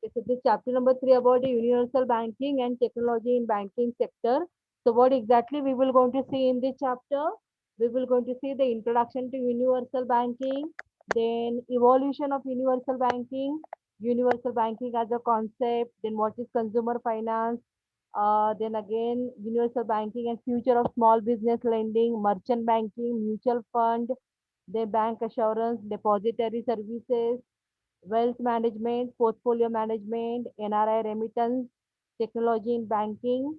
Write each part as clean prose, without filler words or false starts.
Okay, so this chapter number 3 about the universal banking and technology in banking sector. So what exactly we will going to see in this chapter? We will going to see the introduction to universal banking, then evolution of universal banking as a concept, then what is consumer finance, then again universal banking and future of small business lending, merchant banking, mutual fund, then bank assurance, depository services, wealth management, portfolio management, NRI remittance, technology in banking,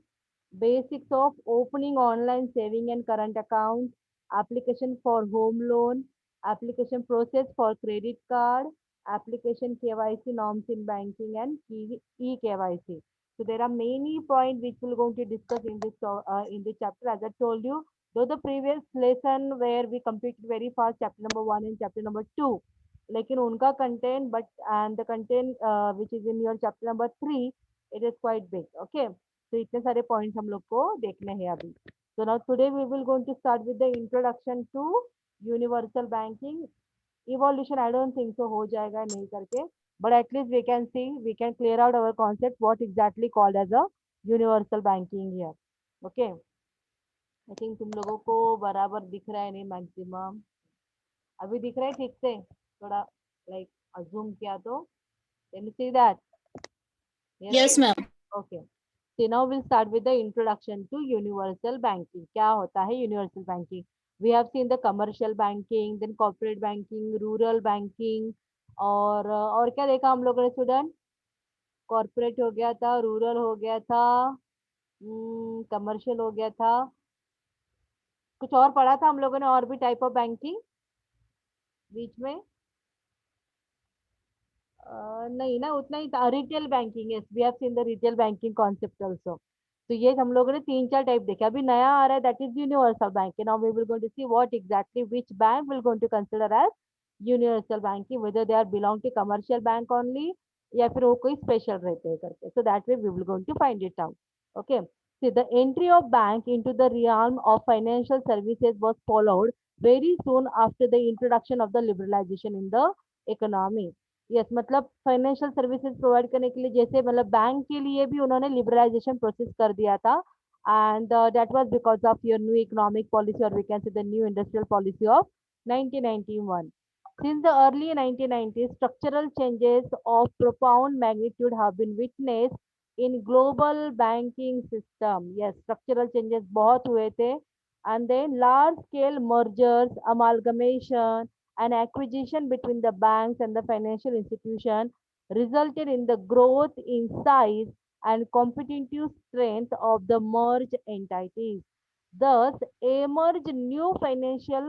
basics of opening online saving and current account, application for home loan, application process for credit card, application KYC norms in banking and e-KYC. So there are many points which we're going to discuss in this chapter. As I told you, though the previous lesson where we completed very fast chapter number 1 and chapter number 2, लेकिन उनका content but and the content which is in your chapter number 3, it is quite big. Okay, so इतने सारे points हम लोग को देखने हैं अभी. So now today we will going to start with the introduction to universal banking. Evolution I don't think so हो जाएगा नहीं करके, but at least we can see, we can clear out our concept what exactly called as a universal banking here. Okay, I think तुम लोगों को बराबर दिख रहा है नहीं मैक्सिमम. अभी दिख रहा है ठीक से? थोड़ा like zoom किया तो can you see that? Yes. Yes, ma'am. Okay. So now we'll start with the introduction to universal banking. क्या होता है universal banking? We have seen the commercial banking, then corporate banking, rural banking, और क्या देखा हम लोगों ने student? Corporate हो गया था, रूरल हो गया था, कमर्शियल हो गया था, कुछ और पढ़ा था हम लोगों ने और भी टाइप ऑफ बैंकिंग बीच में? नहीं ना, उतना ही था. Retail banking, yes we have seen the retail banking concept also. तो ये हम लोगों ने तीन चार टाइप देखे. अभी नया आ रहा है that is universal bank. Now we will going to see what exactly which bank will going to consider as universal banking, whether they are belong to commercial bank only या फिर वो कोई स्पेशल रहते हैं करके. So that way we will going to find it out. Okay, see the entry of bank into the realm of financial services was followed very soon after the introduction of the liberalization in the economy. Yes मतलब financial services provide करने के लिए जैसे मतलब bank के लिए भी उन्होंने लिबरलाइजेशन प्रोसेस कर दिया था. And that was because of your new economic policy और we can say the new industrial policy of 1991. Since the early 1990s, structural changes of profound magnitude have been witnessed in global banking system. Yes, structural changes बहुत हुए थे. And then large scale mergers, amalgamation, and acquisition between the banks and the financial institution resulted in the growth in size and competitive strength of the merged entities. Thus, emerged new financial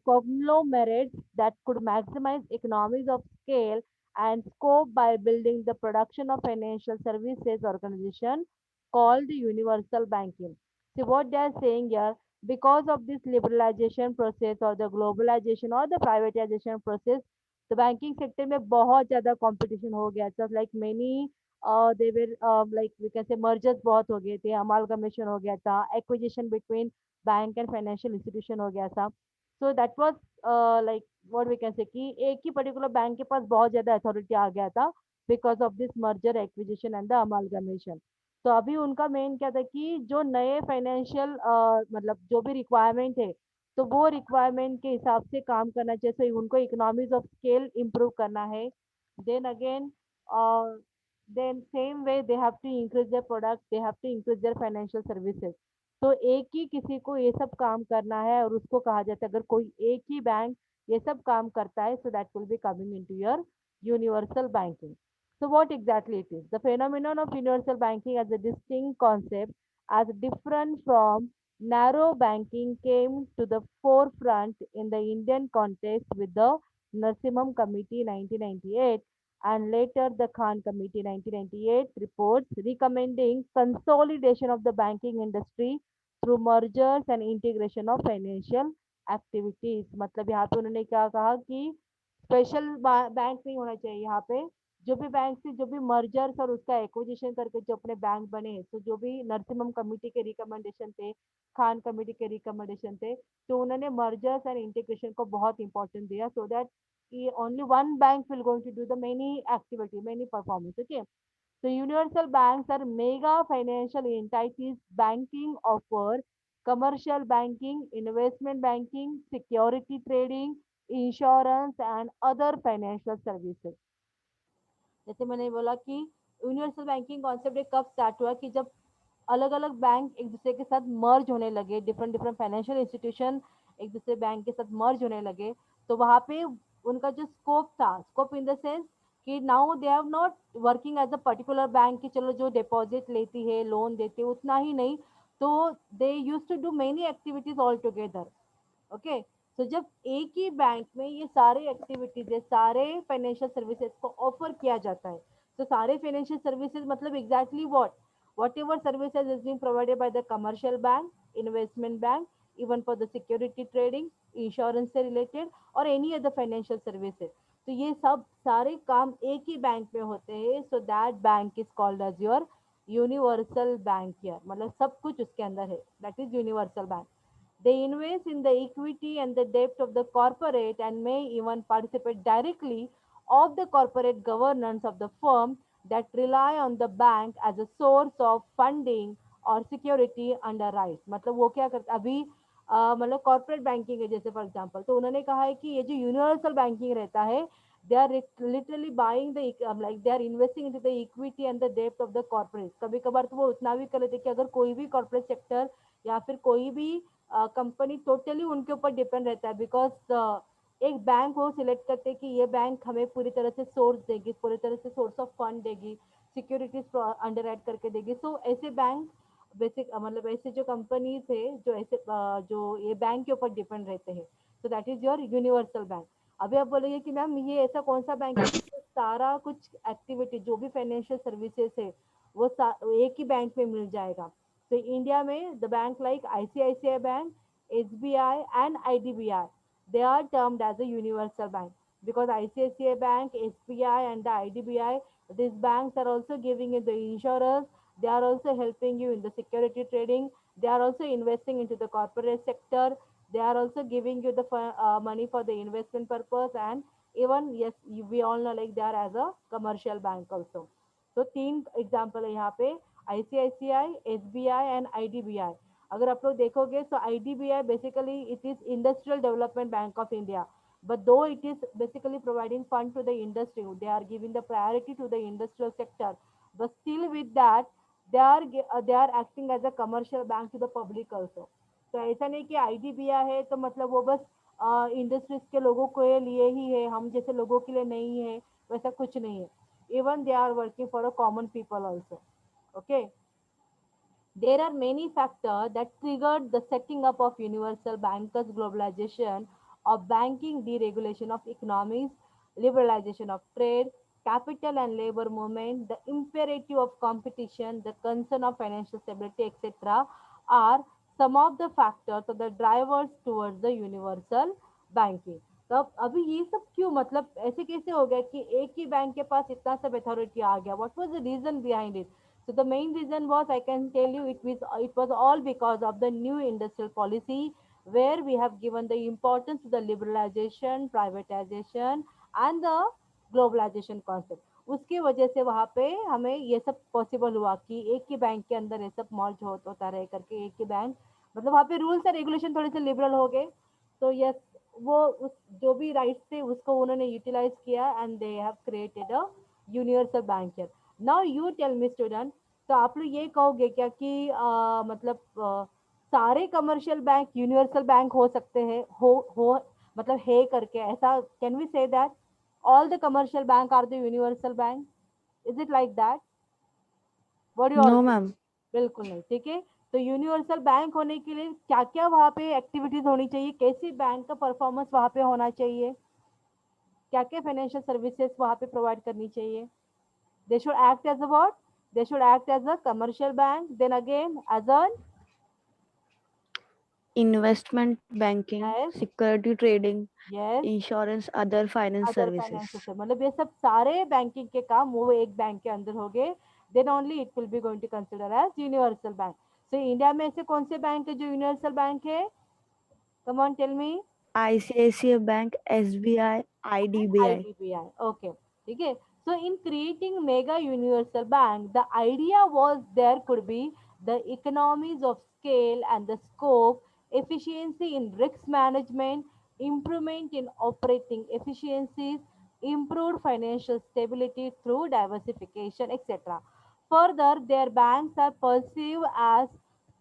conglomerates that could maximize economies of scale and scope by building the production of financial services organization called the universal banking. See what they are saying here, because of this liberalization process or the globalization or the privatization process, the banking sector में बहुत ज़्यादा competition हो गया था. Like many they were like we can say mergers बहुत हो गए थे, amalgamation हो गया था, acquisition between bank and financial institution हो गया था. So that was like what we can say कि एक ही particular bank के पास बहुत ज़्यादा authority आ गया था because of this merger acquisition and the amalgamation. तो अभी उनका मेन क्या था कि जो नए फाइनेंशियल मतलब जो भी रिक्वायरमेंट है तो वो रिक्वायरमेंट के हिसाब से काम करना चाहिए. so उनको इकोनॉमीज ऑफ स्केल इम्प्रूव करना है. Then again then same way they have to increase their product, they have to increase their financial services. तो एक ही किसी को ये सब काम करना है और उसको कहा जाता है अगर कोई एक ही बैंक ये सब काम करता है so that will be coming into your universal banking. So what exactly it is? The phenomenon of universal banking as a distinct concept, as different from narrow banking, came to the forefront in the Indian context with the Narsimham Committee 1998 and later the Khan Committee 1998 reports recommending consolidation of the banking industry through mergers and integration of financial activities. मतलब यहाँ पे उन्होंने क्या कहा कि special bank नहीं होना चाहिए यहाँ पे. जो भी बैंक से जो भी मर्जर्स और उसका एक्विजिशन करके जो अपने बैंक बने तो जो भी नरसिम्हम कमेटी के रिकमेंडेशन थे, खान कमेटी के रिकमेंडेशन थे, तो उन्होंने मर्जर्स एंड इंटीग्रेशन को बहुत इंपॉर्टेंट दिया so that only one bank will going to do the many activity, many performance. Okay. So universal banks are mega financial entities. Banking offer commercial banking, investment banking, security trading, insurance and other financial services. जैसे मैंने बोला कि universal banking concept कब start हुआ कि जब अलग अलग बैंक एक दूसरे के साथ मर्ज होने लगे, डिफरेंट डिफरेंट फाइनेंशियल इंस्टीट्यूशन एक दूसरे बैंक के साथ मर्ज होने लगे, तो वहाँ पे उनका जो स्कोप था, स्कोप इन द सेंस कि now they have not working as a particular bank कि चलो जो डिपॉजिट लेती है लोन देती है उतना ही नहीं, तो they use to do many activities all together. Okay. तो जब एक ही बैंक में ये सारे एक्टिविटीज है, सारे फाइनेंशियल सर्विसेज को ऑफर किया जाता है, तो सारे फाइनेंशियल सर्विसेज मतलब exactly what ever services is being provided by the commercial bank, investment bank, even for the security trading, insurance से रिलेटेड और एनी अदर फाइनेंशियल सर्विसेज, तो ये सब सारे काम एक ही बैंक में होते हैं। So that bank is called as your universal bank here, मतलब सब कुछ उसके अंदर है, that is universal bank. they invest in the equity and the debt of the corporate and may even participate directly of the corporate governance of the firm that rely on the bank as a source of funding और security under right. मतलब वो क्या करते अभी मतलब corporate banking है जैसे for example, तो उन्होंने कहा है कि ये जो यूनिवर्सल बैंकिंग रहता है, they are literally buying the like they are investing into the equity and the depth of the corporate. कभी कभार तो वो उतना भी कर लेते कि अगर कोई भी कॉर्पोरेट सेक्टर या फिर कोई भी कंपनी टोटली उनके ऊपर डिपेंड रहता है, बिकॉज एक बैंक वो सिलेक्ट करते हैं कि ये बैंक हमें पूरी तरह से सोर्स देगी, पूरी तरह से सोर्स ऑफ फंड देगी, सिक्योरिटीज अंडर राइट करके देगी। सो ऐसे बैंक बेसिक मतलब ऐसे जो कंपनीज है जो ऐसे जो ये बैंक के ऊपर डिपेंड रहते हैं, so that is your universal bank. अभी आप बोलेंगे कि मैम ये ऐसा कौन सा बैंक है जिसमें सारा कुछ एक्टिविटी जो भी फाइनेंशियल सर्विसेज है वो एक ही बैंक में मिल जाएगा। तो इंडिया में the bank like ICICI bank, SBI and IDBI, they are termed as a universal bank because ICICI Bank, SBI and the IDBI, these banks are also giving you the insurance, they are also helping you in the security trading, they are also investing into the corporate sector, they are also giving you the money for the investment purpose, and even yes we all know like they are as a commercial bank also। तो तीन example है यहाँ पे, ICICI, SBI and IDBI। अगर आप लोग देखोगे तो IDBI basically it is industrial development bank of India, but though it is basically providing fund to the industry, they are giving the priority to the industrial sector, but still with that they are acting as a commercial bank to the public also। तो ऐसा नहीं कि IDBI है तो मतलब वो बस industries के लोगों के लिए ही है, हम जैसे लोगों के लिए नहीं है, वैसा कुछ नहीं है। even they are working for a common people also। Okay, there are many factors that triggered the setting up of universal bankers globalization of banking, deregulation of economies, liberalization of trade, capital and labor movement, the imperative of competition, the concern of financial stability, etc. are some of the factors or the drivers towards the universal banking। तब अभी ये सब क्यों, मतलब ऐसे कैसे हो गया कि एक ही बैंक के पास इतना सब अथॉरिटी आ गया, what was the reason behind it? So the main reason was, I can tell you, it was all because of the new industrial policy, where we have given the importance to the liberalization, privatization, and the globalization concept। उसकी वजह से वहाँ पे हमें ये सब possible हुआ कि एक ही बैंक के अंदर ये सब मर्ज होता रहे करके, एक ही बैंक मतलब वहाँ पे रूल्स एंड रेगुलेशन थोड़े से लिबरल हो गए। तो यस, वो उस जो भी राइट्स थे उसको उन्होंने यूटिलाइज किया and they have created a universal bank here. Now you tell me student, तो आप लोग ये कहोगे क्या कि मतलब सारे कमर्शियल बैंक यूनिवर्सल बैंक हो सकते हैं, हो मतलब है करके ऐसा, can we say that all the commercial bank are the universal bank? Is it like that? What you all No, think? ma'am. बिल्कुल नहीं, ठीक है। तो यूनिवर्सल बैंक होने के लिए क्या क्या वहाँ पे एक्टिविटीज होनी चाहिए, कैसी बैंक का परफॉर्मेंस वहाँ पे होना चाहिए, क्या क्या फाइनेंशियल सर्विसेज वहाँ पे प्रोवाइड करनी चाहिए? They should act as a what? They should act as a commercial bank, then again as a Investment banking, as security trading, yes insurance, other finance other services. Finance system, मतलब ये सब सारे banking के काम वो एक bank के अंदर हो गए, then only it will be going to consider as universal bank. So India में ऐसे कौन से बैंक है जो यूनिवर्सल बैंक है? Come on tell me. ICICI Bank, SBI, IDBI. IDBI. Okay. Okay. So in creating mega universal bank, the idea was there could be the economies of scale and the scope, efficiency in risk management, improvement in operating efficiencies, improved financial stability through diversification, etc. Further, their banks are perceived as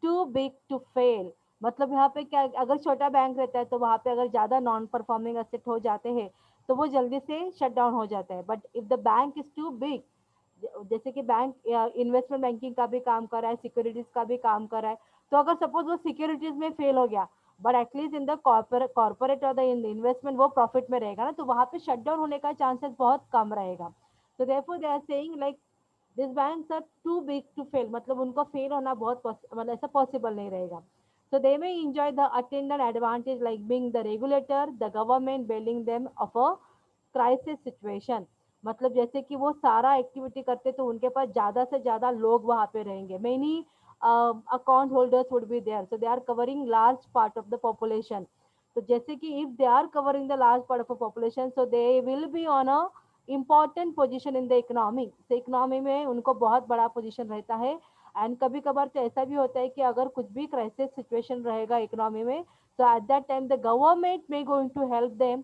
too big to fail. मतलब यहाँ पे क्या, अगर छोटा bank रहता है तो वहाँ पे अगर ज़्यादा नॉन परफॉर्मिंग एसेट हो जाते हैं तो वो जल्दी से शट डाउन हो जाता है. But if the bank is too big, जैसे कि बैंक इन्वेस्टमेंट बैंकिंग का भी काम कर रहा है, सिक्योरिटीज का भी काम कर रहा है, तो अगर सपोज वो सिक्योरिटीज में फेल हो गया but at least in the corporate और द इन्वेस्टमेंट वो प्रॉफिट में रहेगा ना, तो वहां पे शट डाउन होने का चांसेस बहुत कम रहेगा. तो therefore they are saying like this banks are too big to fail, मतलब उनको फेल होना बहुत मतलब ऐसा पॉसिबल नहीं रहेगा. So they may enjoy the attendant advantage like being the regulator, the government bailing them of a crisis situation. मतलब जैसे कि वो सारा एक्टिविटी करते तो उनके पास ज्यादा से ज्यादा लोग वहां पे रहेंगे. Many account holders would be there, so they are covering large part of the population. तो जैसे कि if they are covering the large part of a population, so they will be on a important position in the economy. तो economy में उनको बहुत बड़ा position रहता है. एंड कभी कभार तो ऐसा भी होता है कि अगर कुछ भी क्राइसिस सिचुएशन रहेगा इकोनॉमी में, तो at that time the government may going to help them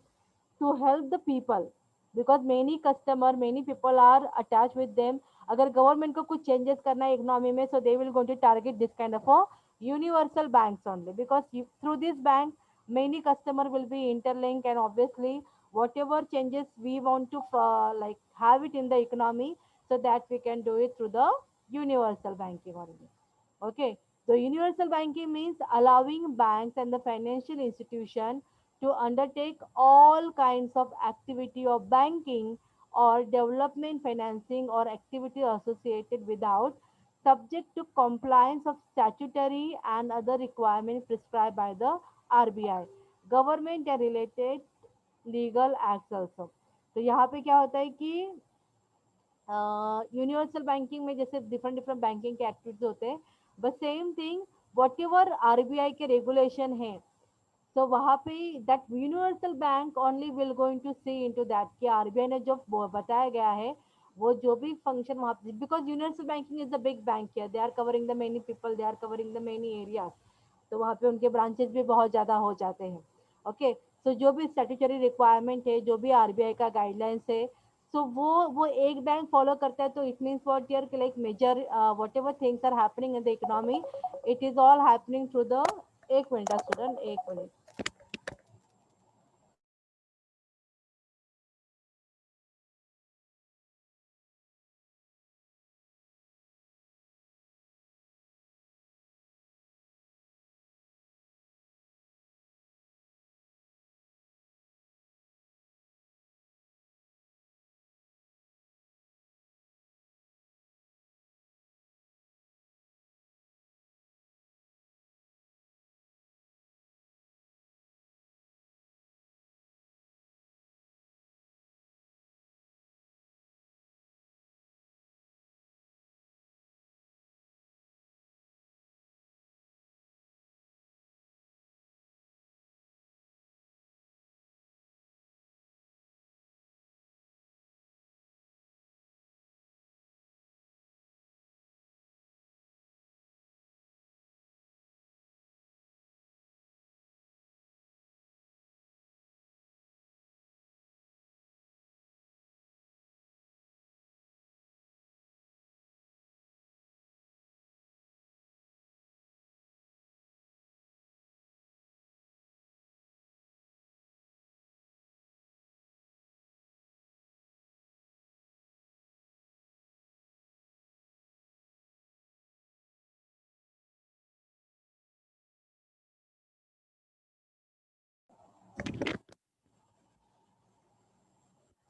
to help the people, because many people are attached with them. अगर गवर्नमेंट को कुछ चेंजेस करना है इकोनॉमी में, so they will going to target this kind of a universal banks only, because through this bank many customer will be interlinked, and obviously whatever changes we want to like have it in the economy, so that we can do it through the universal banking only. Okay, so universal banking means allowing banks and the financial institution to undertake all kinds of activity of banking or development financing or activity associated without subject to compliance of statutory and other requirements prescribed by the RBI, government and related legal acts also. तो यहाँ पे क्या होता है कि universal banking में जैसे different different banking के एक्टिविटीज होते हैं, बस same thing whatever RBI के रेगुलेशन है, तो वहाँ पे that universal bank only will going to see into that कि आरबीआई ने जो बताया गया है वो जो भी फंक्शन वहाँ पे, because universal banking is the big bank है, they are covering the many people, they are covering the many areas, तो वहाँ पे उनके ब्रांचेस भी बहुत ज़्यादा हो जाते हैं. ओके, सो जो भी स्टैट्यूटरी रिक्वायरमेंट है, जो भी आरबीआई का गाइडलाइंस है, सो वो एक बैंक फॉलो करता है, तो it means what year like major whatever things are happening in the economy, it is all happening through the, एक मिनट स्टूडेंट, एक minute.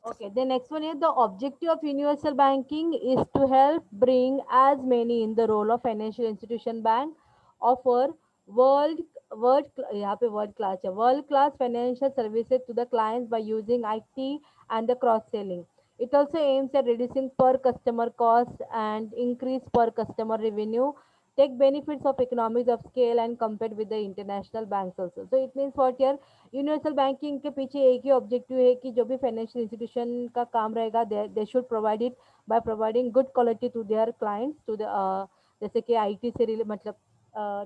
Okay, the next one is the objective of universal banking is to help bring as many in the role of financial institution bank offer world यहाँ पे world class financial services to the clients by using IT and the cross selling. It also aims at reducing per customer cost and increase per customer revenue take benefits of economies of scale and compete with the international banks also. So it means what here, universal banking के पीछे एक ही objective है कि जो भी financial institution का काम रहेगा they should provide it by providing good quality to their clients to the जैसे कि आईटी से मतलब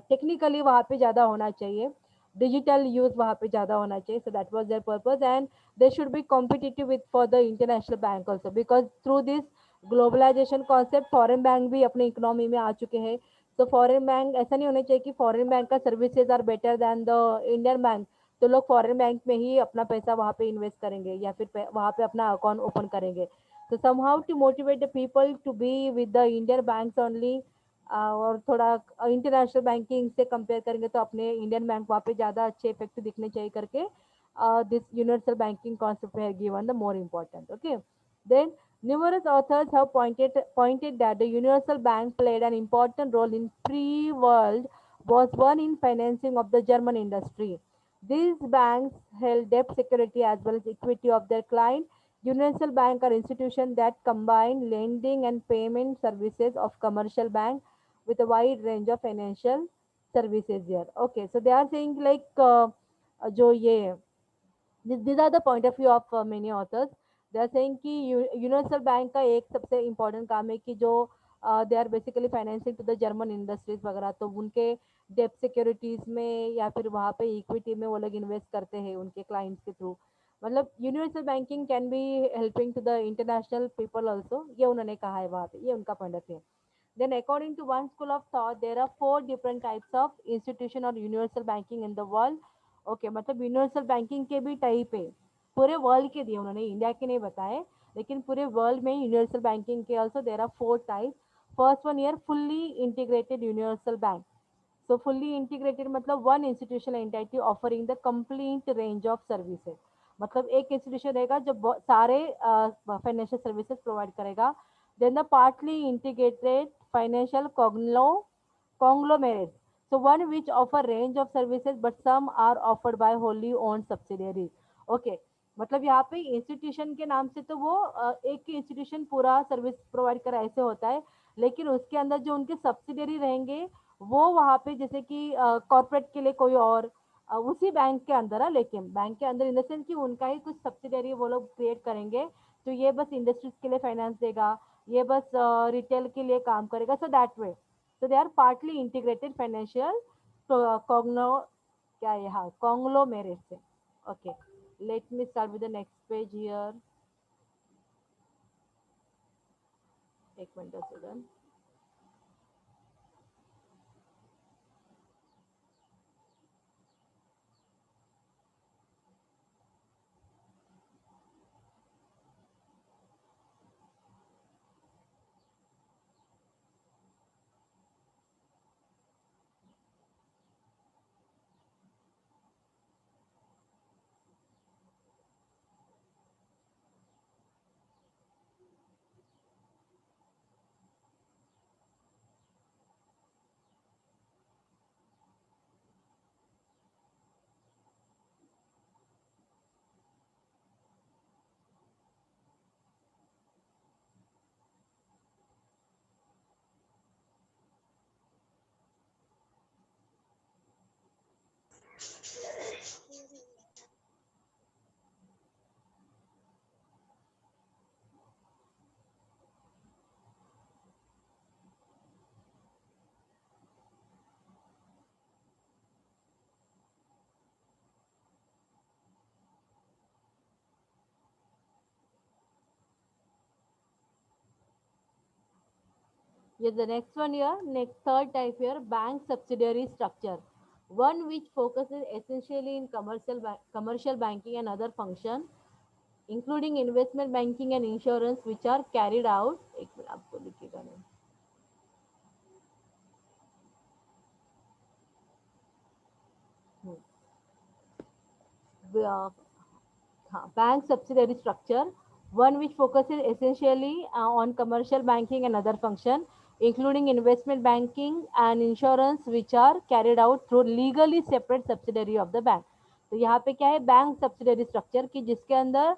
टेक्निकली वहाँ पे ज़्यादा होना चाहिए, डिजिटल यूज वहाँ पे ज़्यादा होना चाहिए. So that was their purpose and they should be competitive with for the international bank also because through this globalization concept foreign bank भी अपने इकोनॉमी में आ चुके हैं. तो फॉरेन बैंक ऐसा नहीं होना चाहिए कि फॉरेन बैंक का services are better than the Indian bank, तो लोग फॉरेन बैंक में ही अपना पैसा वहाँ पे इन्वेस्ट करेंगे या फिर वहाँ पे अपना अकाउंट ओपन करेंगे. तो somehow to motivate the people to be with the Indian banks only, और थोड़ा इंटरनेशनल बैंकिंग से कंपेयर करेंगे तो अपने इंडियन बैंक वहाँ पे ज़्यादा अच्छे इफेक्ट दिखने चाहिए करके this universal banking concept were given the more important. Okay, then numerous authors have pointed that the universal bank played an important role in pre-world was one in financing of the German industry. These banks held debt security as well as equity of their client. Universal bank are institutions that combine lending and payment services of commercial bank with a wide range of financial services here. Okay, so they are saying like जो ये these are the point of view of many authors. They are saying कि universal bank का एक सबसे important काम है कि जो they are basically financing to the German industries वगैरह, तो उनके डेप सिक्योरिटीज में या फिर वहाँ पे इक्विटी में वो लोग इन्वेस्ट करते हैं उनके क्लाइंट्स के थ्रू. मतलब universal banking can be helping to the international people also, ये उन्होंने कहा है वहाँ पे, ये उनका point of view. Then, according to one school of thought, there are four different types of institution or universal banking in the world. Okay मतलब universal banking के भी टाइप है, पूरे वर्ल्ड के दिए उन्होंने, इंडिया के नहीं बताए, लेकिन पूरे वर्ल्ड में यूनिवर्सल बैंकिंग के also there are four type. First one year fully integrated universal bank. So fully integrated मतलब one institutional entity offering the complete range of services. मतलब एक इंस्टीट्यूशन रहेगा जो सारे फाइनेंशियल सर्विसेज प्रोवाइड करेगा. Then the partly integrated financial conglomerates. So one which offer range of services but some are offered by wholly owned subsidiaries. Okay, मतलब यहाँ पे institution के नाम से तो वो एक ही इंस्टीट्यूशन पूरा सर्विस प्रोवाइड करा ऐसे होता है, लेकिन उसके अंदर जो उनके सब्सिडियरी रहेंगे वो वहाँ पे जैसे कि कॉर्पोरेट के लिए कोई और उसी बैंक के अंदर है, लेकिन बैंक के अंदर इन द सेंस कि उनका ही कुछ सब्सिडियरी वो लोग क्रिएट करेंगे. तो ये बस इंडस्ट्रीज के लिए फाइनेंस देगा, ये बस रिटेल के लिए काम करेगा. सो that way, so they are partly integrated financial cogno क्या है, हाँ conglomerates है. Okay, let me start with the next page here. एक minute student. Yes, the next one here, next third type here, bank subsidiary structure. One which focuses essentially in commercial banking and other function, including investment banking and insurance, which are carried out. एक minute आपको लिखिएगा नहीं. Uh, bank subsidiary structure, one which focuses essentially on commercial banking and other function, including investment banking and insurance, which are carried out through legally separate subsidiary of the bank. तो यहाँ पे क्या है, bank subsidiary structure की जिसके अंदर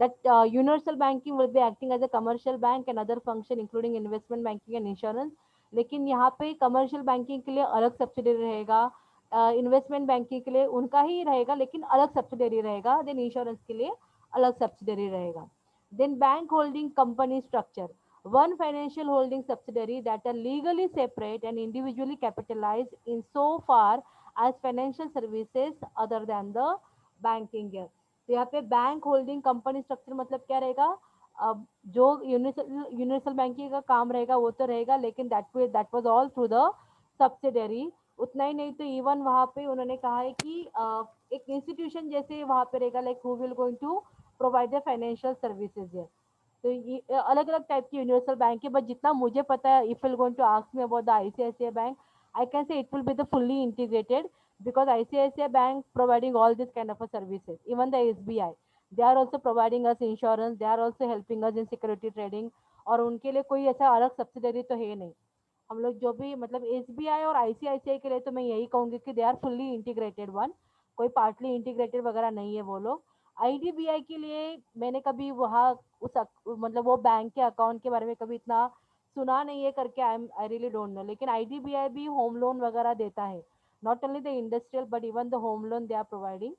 that universal banking will be acting as a commercial bank and other function including investment banking and insurance लेकिन यहाँ पे कमर्शियल बैंकिंग के लिए अलग सब्सिडरी रहेगा, इन्वेस्टमेंट बैंकिंग के लिए उनका ही रहेगा लेकिन अलग सब्सिडरी रहेगा, देन इंश्योरेंस के लिए अलग सब्सिडरी रहेगा. Then bank holding company structure. One financial holding subsidiary that are legally separate and individually capitalized in so far as financial services other than the banking है. तो यहाँ पे बैंक होल्डिंग कंपनी स्ट्रक्चर मतलब क्या रहेगा, अब जो यूनिवर्सल बैंकिंग का काम रहेगा वो तो रहेगा, लेकिन that was all through the subsidiary. उतना ही नहीं तो इवन वहाँ पे उन्होंने कहा है कि एक इंस्टीट्यूशन जैसे वहाँ पे रहेगा, like who will going to provide the financial services है. तो ये अलग अलग टाइप की यूनिवर्सल बैंक है, बट जितना मुझे पता है, if you going to ask me about the ICICI bank, I can say it will be the fully integrated because ICICI Bank providing all this kind of a services. Even the SBI, they are also providing us insurance. They are also helping us in security trading. और उनके लिए कोई ऐसा अलग subsidiary तो है नहीं. हम लोग जो भी मतलब एसबीआई और आईसीआईसीआई के लिए तो मैं यही कहूंगी कि they are fully integrated one, कोई पार्टली इंटीग्रेटेड वगैरह नहीं है वो लोग. आईडीबीआई के लिए मैंने कभी वहाँ मतलब वो बैंक के अकाउंट के बारे में कभी इतना सुना नहीं है करके, आई रियली डोंट नो. लेकिन आईडीबीआई भी होम लोन वगैरह देता है, not only the industrial but even the home loan they are providing.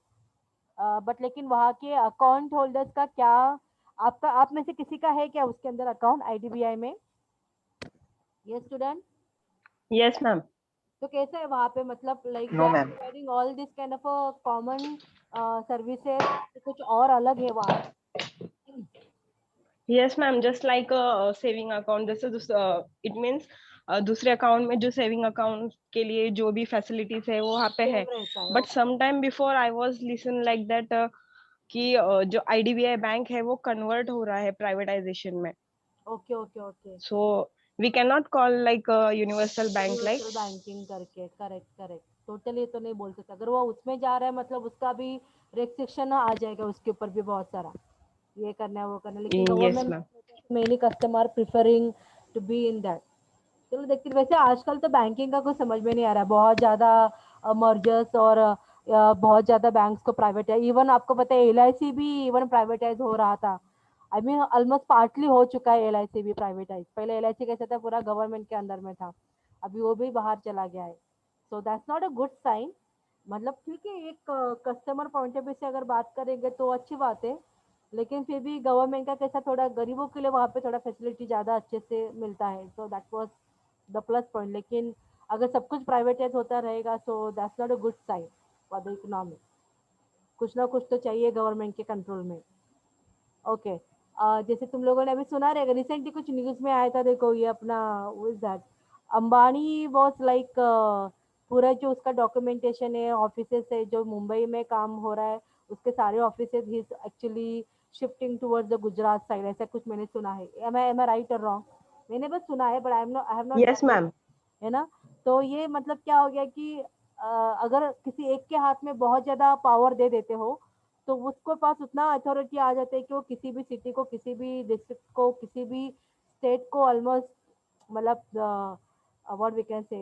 But लेकिन वहाँ के अकाउंट होल्डर्स का क्या, आपका आप में से किसी का है क्या उसके अंदर अकाउंट आईडीबीआई में? ये स्टूडेंट, Yes, ma'am. तो कैसा है वहाँ पे, मतलब like they No, are ma'am. Providing all this kind of common services, कुछ और अलग है वहाँ? Yes, ma'am. Just like a saving account, it means दूसरे अकाउंट में जो सेविंग अकाउंट के लिए जो भी फैसिलिटीज है वो वहाँ पे है. सेम रहता है. But some time before I was listen like that कि जो आईडीबीआई बैंक है वो कन्वर्ट हो रहा है प्राइवेटाइजेशन में. Okay okay okay. So we can not call like universal bank like. Universal banking करके, करेक्ट करेक्ट. टोटली तो नहीं बोल सकते, अगर वो उसमें जा रहा है मतलब उसका भी रेस्ट्रिक्शन आ जाएगा उसके ऊपर भी बहुत सारा, ये करना है वो करना है. लेकिन Yes, government ma'am. Mainly customer preferring to be in that. चलो देखते हैं. वैसे आजकल तो बैंकिंग का कुछ समझ में नहीं आ रहा है, बहुत ज़्यादा मर्जर्स और बहुत ज़्यादा बैंक्स को प्राइवेटाइज, इवन आपको पता है एलआईसी भी इवन प्राइवेटाइज हो रहा था. आई मीन ऑलमोस्ट पार्टली हो चुका है एलआईसी भी प्राइवेटाइज. पहले एलआईसी कैसा था, पूरा गवर्नमेंट के अंदर में था, अभी वो भी बाहर चला गया है. So that's not a good sign. मतलब ठीक है, एक कस्टमर पॉइंट ऑफ व्यू से अगर बात करेंगे तो अच्छी बात है, लेकिन फिर भी गवर्नमेंट का कैसा थोड़ा गरीबों के लिए वहाँ पे थोड़ा फैसिलिटी ज़्यादा अच्छे से मिलता है. So that was the plus point. लेकिन अगर सब कुछ प्राइवेटाइज होता रहेगा so that's not a good sign for the economy. कुछ ना कुछ तो चाहिए गवर्नमेंट के कंट्रोल में. ओके. जैसे तुम लोगों ने अभी सुना रहेगा, रिसेंटली कुछ न्यूज़ में आया था, देखो ये अपना with that Ambani was like, पूरा जो उसका डॉक्यूमेंटेशन है ऑफिसेस है जो मुंबई में काम हो रहा है, उसके सारे offices he actually shifting towards the Gujarat side, ऐसा कुछ मैंने सुना है. एम आई राइट और रॉन्ग? मैंने बस सुना है, but I have not Yes, done, ma'am. है ना. तो ये मतलब क्या हो गया कि अगर किसी एक के हाथ में बहुत ज़्यादा पावर दे देते हो तो उसके पास उतना अथॉरिटी आ जाता है कि वो किसी भी सिटी को, किसी भी डिस्ट्रिक्ट को, किसी भी स्टेट को ऑलमोस्ट मतलब what we can say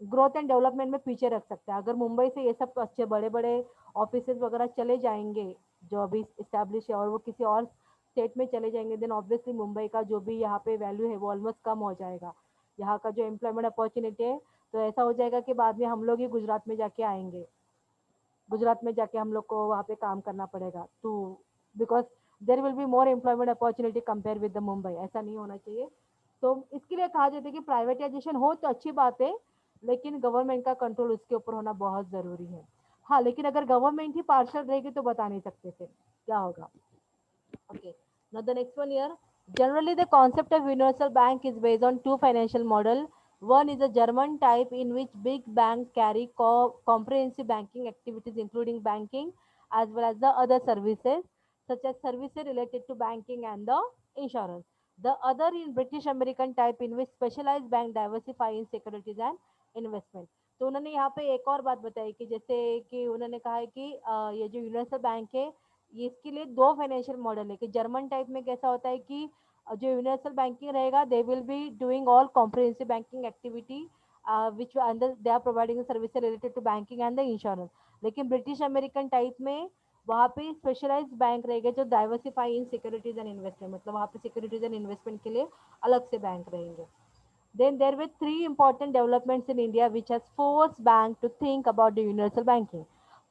growth and development में पीछे रख सकता है. अगर मुंबई से ये सब अच्छे बड़े बड़े ऑफिसेज वगैरह चले जाएंगे जो अभी इस्टेब्लिश है और वो किसी और स्टेट में चले जाएंगे, देन ऑब्वियसली मुंबई का जो भी यहाँ पे वैल्यू है वो ऑलमोस्ट कम हो जाएगा. यहाँ का जो एम्प्लॉयमेंट अपॉर्चुनिटी है, तो ऐसा हो जाएगा कि बाद में हम लोग ही गुजरात में जाके आएंगे, गुजरात में जाके हम लोग को वहाँ पे काम करना पड़ेगा. तो because there will be more employment opportunity compare with the Mumbai. ऐसा नहीं होना चाहिए. तो इसके लिए कहा जाता है कि प्राइवेटाइजेशन हो तो अच्छी बात है, लेकिन गवर्नमेंट का कंट्रोल उसके ऊपर होना बहुत ज़रूरी है. हाँ, लेकिन अगर गवर्नमेंट ही पार्शल रहेगी तो बता नहीं सकते फिर क्या होगा. Okay. Now the next one here. Generally, the concept of universal bank is based on two financial model. One is a German type in which big banks carry comprehensive banking activities, including banking as well as the other services, such as services related to banking and the insurance. The other in British American type in which specialized bank diversify in securities and investment. तो उन्होंने यहाँ पे एक और बात बताई कि जैसे कि उन्होंने कहा है कि ये जो यूनिवर्सल बैंक है, ये इसके लिए दो फाइनेंशियल मॉडल है. कि जर्मन टाइप में कैसा होता है कि जो यूनिवर्सल बैंकिंग रहेगा, they will be doing all comprehensive banking activity which अंदर they are providing service related to banking and the insurance. लेकिन ब्रिटिश अमेरिकन टाइप में वहाँ पे स्पेशलाइज्ड बैंक रहेंगे जो diversify in securities and investment, मतलब वहाँ पे सिक्योरिटीज एंड इन्वेस्टमेंट के लिए अलग से बैंक रहेंगे. Then there were three important developments in India which has forced bank to think about the universal banking.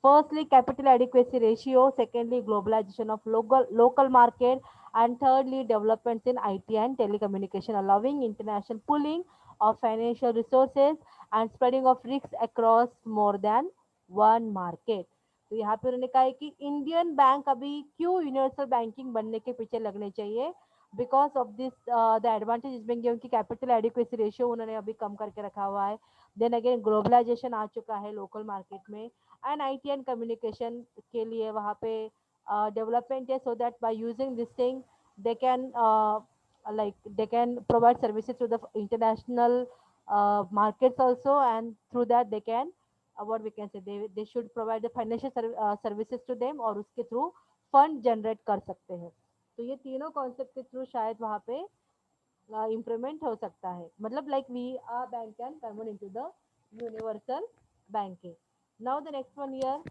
Firstly, capital adequacy ratio. Secondly, globalization of local market. And thirdly, developments in IT and telecommunication, allowing international pooling of financial resources and spreading of risks across more than one market. तो यहाँ पे उन्होंने कहा है कि Indian bank अभी क्यों universal banking बनने के पीछे लगने चाहिए, because of this the advantage is being given कि कैपिटल एडिक्वेसी रेशियो उन्होंने अभी कम करके रखा हुआ है. देन अगेन ग्लोबलाइजेशन आ चुका है लोकल मार्केट में, एंड आईटी एंड कम्युनिकेशन के लिए वहाँ पे डेवलपमेंट है, so that by using this thing they can they can provide services to the international markets also, and through that they can what we can say, they should provide the financial services to them, और उसके through fund generate कर सकते हैं. तो ये तीनों concept के through शायद वहाँ पे इम्प्रूवमेंट हो सकता है. मतलब like we are bank can convert into the universal banking. Now the next one year.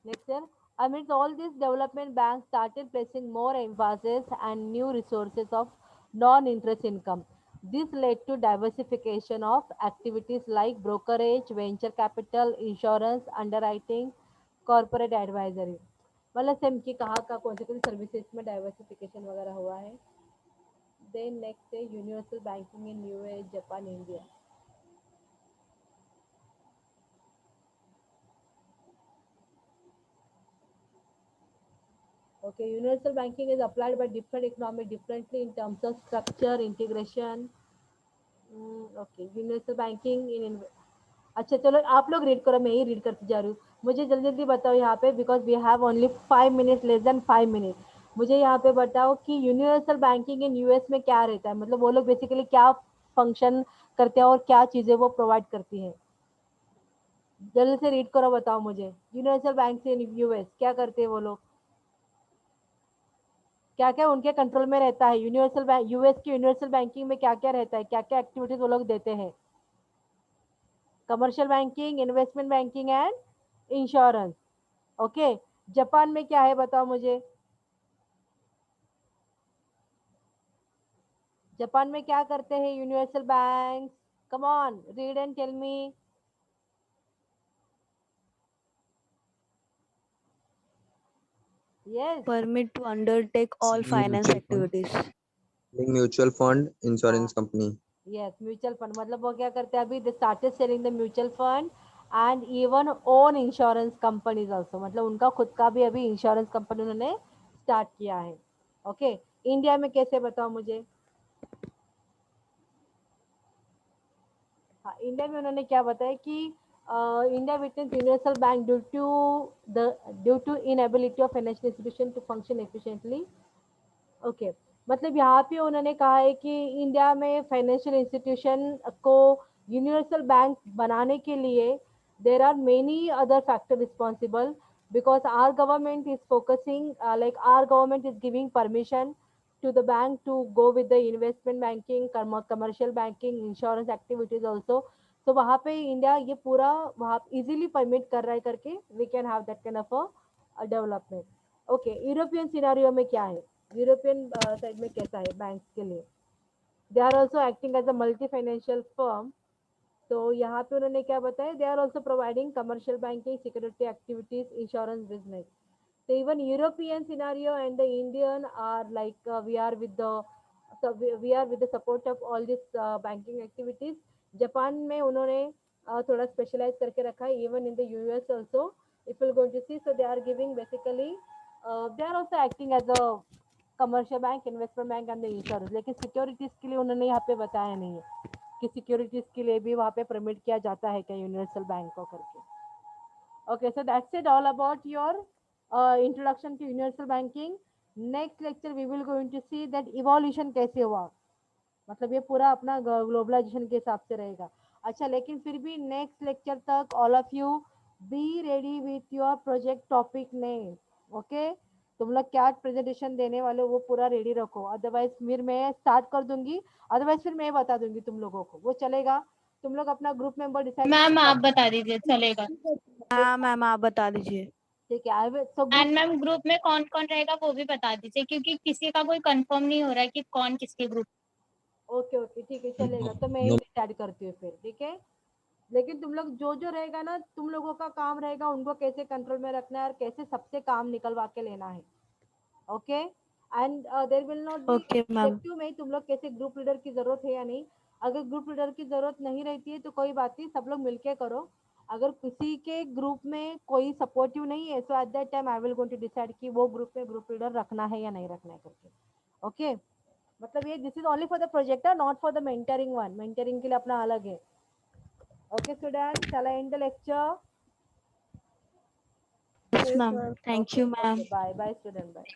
Next year, amidst all this development, banks started placing more emphasis and new resources of non-interest income. This led to diversification of activities like brokerage, venture capital, insurance, underwriting, corporate advisory. मतलब same की कहाँ का कौन से services में diversification वगैरह हुआ है. देन नेक्स्ट है universal banking in US, Japan, India. Okay, universal banking is applied by different economy differently in terms of structure, integration. Okay, universal banking in. अच्छा चलो आप लोग रीड करो, मैं ही रीड करती जा रही हूँ. मुझे जल्दी जल्दी बताओ यहाँ पे, because we have only 5 minute, less than 5 minute. मुझे यहाँ पे बताओ कि यूनिवर्सल बैंकिंग इन यूएस में क्या रहता है, मतलब वो लोग बेसिकली क्या फंक्शन करते हैं और क्या चीज़ें वो प्रोवाइड करती हैं. जल्दी से रीड करो, बताओ मुझे. यूनिवर्सल बैंक इन यूएस क्या करते हैं वो लोग, क्या क्या उनके कंट्रोल में रहता है. यूनिवर्सल बैंक, यूएस की यूनिवर्सल बैंकिंग में क्या क्या रहता है, क्या क्या एक्टिविटीज वो लोग देते हैं. Commercial banking, investment banking and insurance. Okay. Japan में क्या है बताओ मुझे. जापान में क्या करते हैं universal bank. Come on, read and tell me. Yes. Permit to undertake all finance activities. Mutual fund, insurance company. Yes, mutual fund. मतलब वो क्या करते हैं अभी, they started selling the mutual fund and even own insurance companies also. मतलब उनका खुद का भी अभी इंश्योरेंस कंपनी उन्होंने स्टार्ट किया है. ओके. इंडिया में कैसे बताओ मुझे. हाँ, इंडिया में उन्होंने क्या बताया कि India witness universal bank due to inability of financial institution to function efficiently. Okay. मतलब यहाँ पे उन्होंने कहा है कि इंडिया में फाइनेंशियल इंस्टीट्यूशन को यूनिवर्सल बैंक बनाने के लिए there are many other factor responsible, because our government is focusing like our government is giving permission to the bank to go with the investment banking, commercial banking, insurance activities also. So वहाँ पे India ये पूरा वहाँ easily permit कर रहा है करके we can have that kind of a development. Okay. European scenario में क्या है, यूरोपियन साइड में कैसा है बैंक के लिए. They are also acting as a multi financial firm. तो यहाँ पे उन्होंने क्या बताया, they are also providing commercial banking, security activities, insurance business. So even European scenario and the Indian are like we are with the, so we are with the support of all this banking activities. Japan में उन्होंने थोड़ा specialize करके रखा है. Even in the US also if you going to see, so they are giving basically they are also acting as a commercial bank, investment bank and the insurance. लेकिन securities के लिए उन्होंने यहाँ पे बताया नहीं है कि सिक्योरिटीज के लिए भी वहाँ पे परमिट किया जाता है क्या यूनिवर्सल बैंक को करके. Okay, so that's it all about your introduction to universal banking. Next lecture we will going to see that evolution कैसे हुआ. मतलब ये पूरा अपना ग्लोबलाइजेशन के हिसाब से रहेगा. अच्छा, लेकिन फिर भी नेक्स्ट लेक्चर तक all of you be ready with your project topic name. Okay. तुम लोग क्या प्रेजेंटेशन देने वाले हो वो पूरा रेडी रखो, अदरवाइज फिर मैं स्टार्ट कर दूंगी, अदरवाइज फिर मैं बता दूंगी तुम लोगों को, वो चलेगा. तुम लोग अपना ग्रुप मेंबर डिसाइड. मैम आप बता दीजिए, चलेगा. हाँ मैम आप बता दीजिए. ठीक है, I will so and ma'am group में कौन कौन रहेगा वो भी बता दीजिए, क्योंकि किसी का कोई कंफर्म नहीं हो रहा है कि कौन किसके ग्रुप। ओके ओके ठीक है चलेगा, तो मैं ही डिसाइड करती हूँ फिर, ठीक है। लेकिन तुम लोग जो जो रहेगा ना, तुम लोगों का काम रहेगा उनको कैसे कंट्रोल में रखना है और कैसे सबसे काम निकलवा के लेना है। Okay, and there will not be Okay, ma'am. देखती हूँ मैं तुम लोग कैसे ग्रुप लीडर की जरूरत है या नहीं। अगर ग्रुप लीडर की जरूरत नहीं रहती है तो कोई बात नहीं, सब लोग मिलके करो। अगर किसी के ग्रुप में कोई सपोर्टिव नहीं है, so at that time I will going to decide कि वो ग्रुप में ग्रुप लीडर रखना है या नहीं रखना है करके। ओके, मतलब ये this is only for the projector, not for the mentoring one. Mentoring के लिए अपना अलग है। Okay student, shall I end the lecture? Yes, ma'am. Thank Okay, you, ma'am. okay, bye bye student, bye.